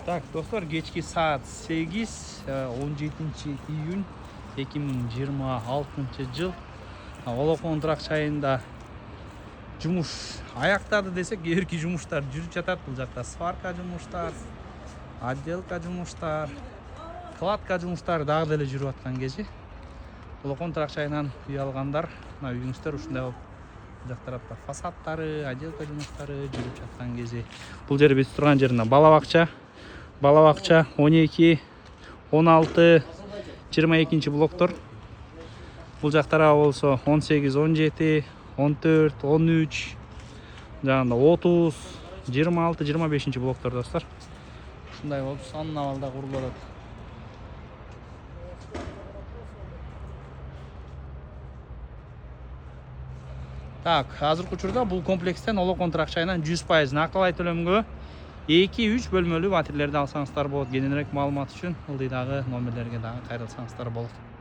Так, достор, кечки саат 8, 17-июнь 2026 жыл. Олокон турак чайында жумуш аяктады десек, эрки жумуштар жүрүп жатат. Бул жакта сварка жумуштар, отделка жумуштар, кладка жумуштары дагы деле жүрүп аткан кези. Олокон турак чайынан үй алгандар, мына үйүңүздөр ушундай болуп жак тарапта фасадтары, отделка жумуштары жүрүп жаткан кези. Бул жер биз турган жеринде Балабакча 12, 16, 22 блоктор. Бул жактара болсо 18, 17, 14, 13, жагында 30, 26, 25 блоктор достор. Ушундай болуп сонун абалда курулуп атат. Так, азыркы учурда бул комплекстен Олокон турак чайынан 100% накалай төлөмгө 2-3 бөлмөлүү батирлерди алсаңыздар болот. Кененирээк маалымат үчүн ылдыйдагы номерлерге дагы кайрылсаңыздар болот.